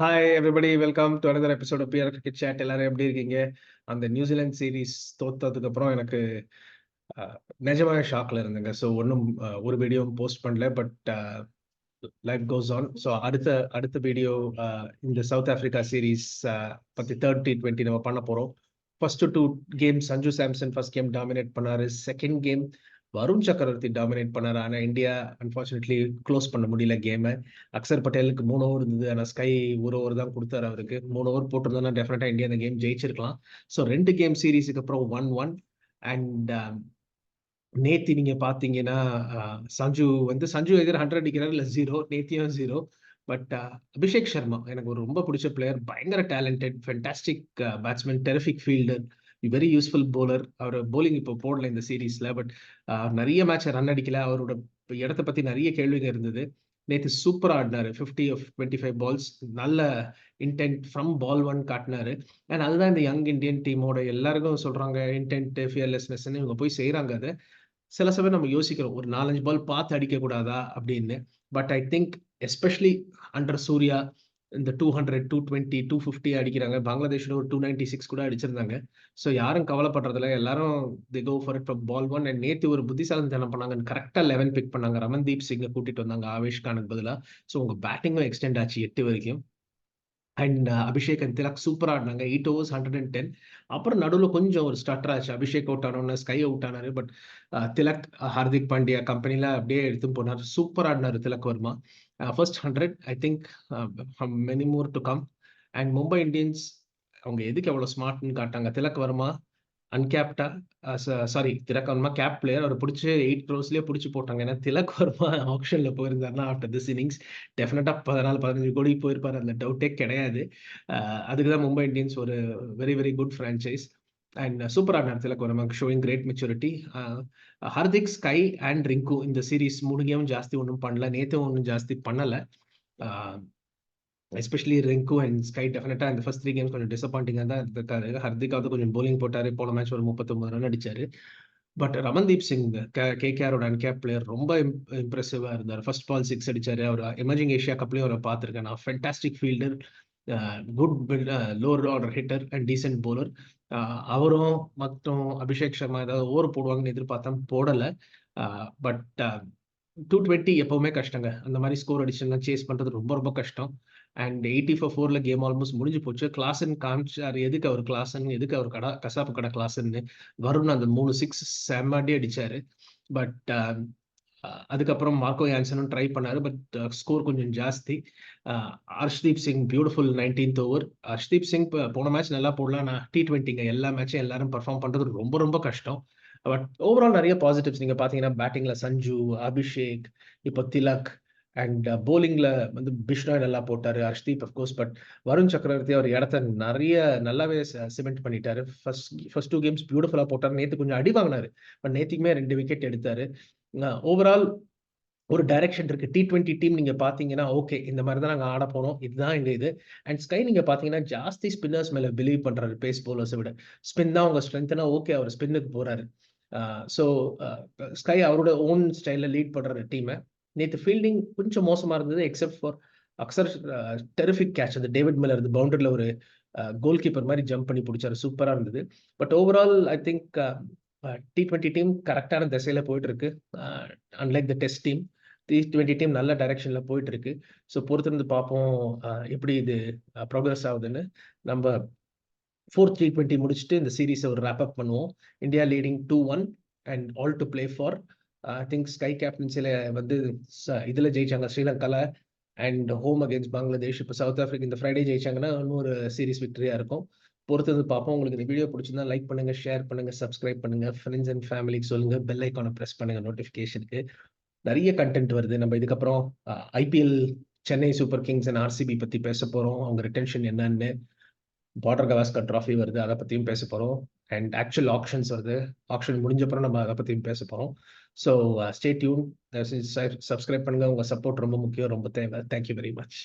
Hi everybody, welcome to another episode of PR cricket chat. எல்லாரும் எப்படி இருக்கீங்க? அந்த நியூசிலாந்து சீரிஸ் தோத்ததுக்கு அப்புறம் எனக்கு நிஜமாவே ஷாக்ல இருந்தேங்க. ஸோ ஒன்றும் ஒரு வீடியோவும் போஸ்ட் பண்ணல. But life goes on. So அடுத்த அடுத்த வீடியோ இந்த சவுத் ஆஃப்ரிக்கா சீரீஸ் பற்றி தேர்ட் T20 நம்ம பண்ண போகிறோம். First 2 game Sanju Samson first game dominate பண்ணாரு. செகண்ட் கேம் வருண் சக்கரவர்த்தி டாமினேட் பண்ணாரு. ஆனால் இந்தியா அன்ஃபார்ச்சுனேட்லி க்ளோஸ் பண்ண முடியல கேமை. அக்சர் பட்டேலுக்கு 3 ஓவர் இருந்தது. ஆனால் ஸ்கை 1 ஓவர் தான் கொடுத்தாரு அவருக்கு. 3 ஓவர் போட்டிருந்தோன்னா டெஃபினட்டாக இந்தியா அந்த கேம் ஜெயிச்சிருக்கலாம். ஸோ 2 கேம் சீரீஸுக்கு அப்புறம் 1-1. அண்ட் நேத்தி நீங்க பாத்தீங்கன்னா சஞ்சு எதிர் 100 அடிக்கிறாரு, இல்ல 0. நேத்தியும் 0. பட் அபிஷேக் சர்மா எனக்கு ஒரு ரொம்ப பிடிச்ச பிளேயர். பயங்கர talented, fantastic batsman, terrific fielder, very useful bowler. அவர் போலிங் இப்போ போடல இந்த சீரீஸ்ல. பட் நிறைய மேட்ச் ரன் அடிக்கல. அவரோட இடத்த பத்தி நிறைய கேள்விங்க இருந்தது. நேற்று சூப்பரா ஆடினாரு. 50 of 25 பால்ஸ், நல்ல இன்டென்ட் ஃப்ரம் பால் 1 காட்டினாரு. அண்ட் அதுதான் இந்த யங் இந்தியன் டீமோட எல்லாருக்கும் சொல்றாங்க, இன்டென்ட், ஃபியர்லெஸ்னஸ் இவங்க போய் செய்யறாங்க. அதை சில சமயம் நம்ம யோசிக்கிறோம், ஒரு 4-5 பால் பார்த்து அடிக்க கூடாதா அப்படின்னு. But I think especially under Surya இந்த 200, 220, 250 அடிக்கிறாங்க. பங்களாதேஷோட ஒரு 296 கூட அடிச்சிருந்தாங்க. ஸோ யாரும் கவலைப்படுறதில்ல. எல்லாரும் the go for it from ball 1. And நேற்று ஒரு புத்திசாலித்தனம் பண்ணாங்க. கரெக்டாக 11 பிக் பண்ணாங்க. ரமன்தீப் சிங்கை கூட்டிட்டு வந்தாங்க ஆவேஷ் கானுக்கு பதிலாக. ஸோ உங்க பேட்டிங்கும் எக்ஸ்டெண்ட் ஆச்சு 8 வரைக்கும். அண்ட் அபிஷேக் அண்ட் திலக் சூப்பராக ஆடினாங்க. 8 overs 110. அப்புறம் நடுவில் கொஞ்சம் ஒரு ஸ்டட்டர் ஆச்சு. அபிஷேக் அவுட் ஆனோன்னு ஸ்கை அவுட் ஆனாரு. பட் திலக், ஹார்திக் பாண்டியா கம்பெனியில் அப்படியே எடுத்து போனார். சூப்பர் ஆடினார் Tilak Varma. First 100, I think many more to come. And Mumbai Indians அவங்க எதுக்கு எவ்வளோ ஸ்மார்ட்னு காட்டாங்க. திலக் வர்மா அன்கேப்டா, sorry Tilak Varma cap player. அவர் பிடிச்சி 8 crores பிடிச்சி போட்டாங்க. ஏன்னா திலக் வர்மா ஆப்ஷன்ல போயிருந்தாருன்னா ஆஃப்டர் திஸ் இன்னிங்ஸ் டெஃபினட்டா 14-15 கோடி போயிருப்பாரு. அந்த டவுட்டே கிடையாது. அதுக்கு தான் மும்பை இந்தியன்ஸ் ஒரு very very good franchise. And super ஆடினார் Tilak Varma, showing great maturity. Hardik, SKY and Rinku இந்த சீரீஸ் 3 கேம் ஜாஸ்தி ஒன்றும் பண்ணல. நேற்று ஒன்றும் ஜாஸ்தி பண்ணல. எஸ்பெஷலி ரிங்கு அண்ட் ஸ்கை டெஃபினட்டா இந்த ஃபர்ஸ்ட் 3 கேம்ஸ் கொஞ்சம் டிசப்பாயிண்டிங்காக தான் இருக்காரு. ஹர்திகாவது கொஞ்சம் போலிங் போட்டாரு. போன மேட்ச் ஒரு 39 ரன் அடிச்சாரு. பட் ரமன்தீப் சிங் கேகேஆரோட அன்கேப் பிளேயர் ரொம்ப இம்ப்ரெசிவா இருந்தார். ஃபர்ஸ்ட் பால் 6 அடிச்சாரு. அவர் எமர்ஜிங் ஏஷியா கப்லயும் அவரை பார்த்துருக்கேன் நான். Fantastic fielder, good lower order hitter and decent bowler. அவரும் மற்றும் அபிஷேக் சர்மா ஏதாவது ஓவர் போடுவாங்கன்னு எதிர்பார்த்தா போடலை. பட் 220 எப்பவுமே கஷ்டங்க. அந்த மாதிரி ஸ்கோர் அடிச்சுன்னா சேஸ் பண்றது ரொம்ப ரொம்ப கஷ்டம். அண்ட் 80 for 4ல கேம் ஆல்மோஸ்ட் முடிஞ்சு போச்சு. கிளாசன் காமிச்சாரு எதுக்கு அவர் கிளாசன், எதுக்கு அவர் கசாப்பு கடை கிளாஸ்ன்னு. வருண் அந்த 3 6 செம்மாடி அடிச்சாரு. பட் அதுக்கப்புறம் மார்க்கோ யான்சனும் ட்ரை பண்ணாரு. பட் ஸ்கோர் கொஞ்சம் ஜாஸ்தி. Harshdeep Singh beautiful 19th over. Harshdeep Singh போன மேட்ச் நல்லா போடலாம். நான் T20ங்க எல்லா மேட்சும் எல்லாரும் பர்ஃபார்ம் பண்றது ரொம்ப ரொம்ப கஷ்டம். பட் ஓவரால் நிறைய பாசிட்டிவ்ஸ் நீங்க பாத்தீங்கன்னா, பேட்டிங்ல சஞ்சு, அபிஷேக், இப்போ திலக், அண்ட் போலிங்ல பிஷ்னாய் நல்லா போட்டாரு. ஹர்ஷ்தீப் அஃப்கோர்ஸ். பட் வருண் சக்கரவர்த்தி அவர் இடத்த நிறைய நல்லாவே சிமெண்ட் பண்ணிட்டாரு. ஃபர்ஸ்ட் 2 கேம்ஸ் பியூட்டிஃபுல்லா போட்டாரு. நேற்று கொஞ்சம் அடி வாங்கினாரு. பட் நேற்றுக்குமே 2 விக்கெட் எடுத்தாரு. ஓவரால் ஒரு டைரக்ஷன் இருக்கு. T20 டீம் நீங்க பாத்தீங்கன்னா, ஓகே இந்த மாதிரி தான் நாங்க ஆட போனோம், இதுதான் எங்க இது. அண்ட் ஸ்கை நீங்க பாத்தீங்கன்னா ஜாஸ்தி ஸ்பின்னர்ஸ் மேல பிலீவ் பண்றாரு பேஸ் பவுலர்ஸை விட. ஸ்பின் தான் உங்க ஸ்ட்ரென்த்னா ஓகே அவர் ஸ்பின்னுக்கு போறாரு. ஸோ ஸ்கை அவரோட ஓன் ஸ்டைல்ல லீட் பண்றாரு டீமை. நேற்று ஃபீல்டிங் கொஞ்சம் மோசமா இருந்தது. Except for Axar terrific catch, அந்த டேவிட் மில்லர் பவுண்டரியில் ஒரு கோல் கீப்பர் மாதிரி ஜம்ப் பண்ணி பிடிச்சாரு. சூப்பரா இருந்தது. But overall I think T20 team கரெக்டான திசையில போயிட்டு இருக்கு. Unlike the test team, T20 team நல்ல டைரக்ஷன்ல போயிட்டு இருக்கு. ஸோ பொறுத்திருந்து பார்ப்போம் எப்படி இது ப்ரோக்ரஸ் ஆகுதுன்னு. நம்ம 4th T20 முடிச்சுட்டு இந்த சீரீஸை ஒரு ரேப் அப் பண்ணுவோம். India leading 2-1 and all to play for. I think SKY கேப்டன்சில இதுல ஜெயிச்சாங்க ஸ்ரீலங்கால, அண்ட் ஹோம் அகேன்ஸ்ட் பங்களாதேஷ். இப்போ சவுத் ஆஃப்ரிக்கா இந்த ஃப்ரைடே ஜெயிச்சாங்கன்னா இன்னொரு சீரீஸ் விக்டரியா இருக்கும். பொறுத்தது பார்ப்போம். உங்களுக்கு இந்த வீடியோ பிடிச்சிருந்தா லைக் பண்ணுங்க, ஷேர் பண்ணுங்க, சப்ஸ்கிரைப் பண்ணுங்க, ஃப்ரெண்ட்ஸ் அண்ட் ஃபேமிலிக்கு சொல்லுங்க, பெல் ஐக்கானை பிரஸ் பண்ணுங்க நோட்டிஃபிகேஷனுக்கு. நிறைய கண்டென்ட் வருது. நம்ம இதுக்கப்புறம் IPL, Chennai super Kings and RCB பத்தி பேச போறோம். அவங்க ரிட்டென்ஷன் என்னன்னு, பார்டர் கவாஸ்கர் ட்ராஃபி வருது, அதை பத்தியும் பேச போறோம். அண்ட் ஆக்சுவல் ஆக்ஷன்ஸ் வருது. ஆக்ஷன் முடிஞ்சப்பறம் நம்ம அதை பத்தியும் பேச போறோம். ஸோ ஸ்டே டியூன், சப்ஸ்கிரைப் பண்ணுங்க. உங்க சப்போர்ட் ரொம்ப முக்கியம், ரொம்ப தேவை. Thank you very much.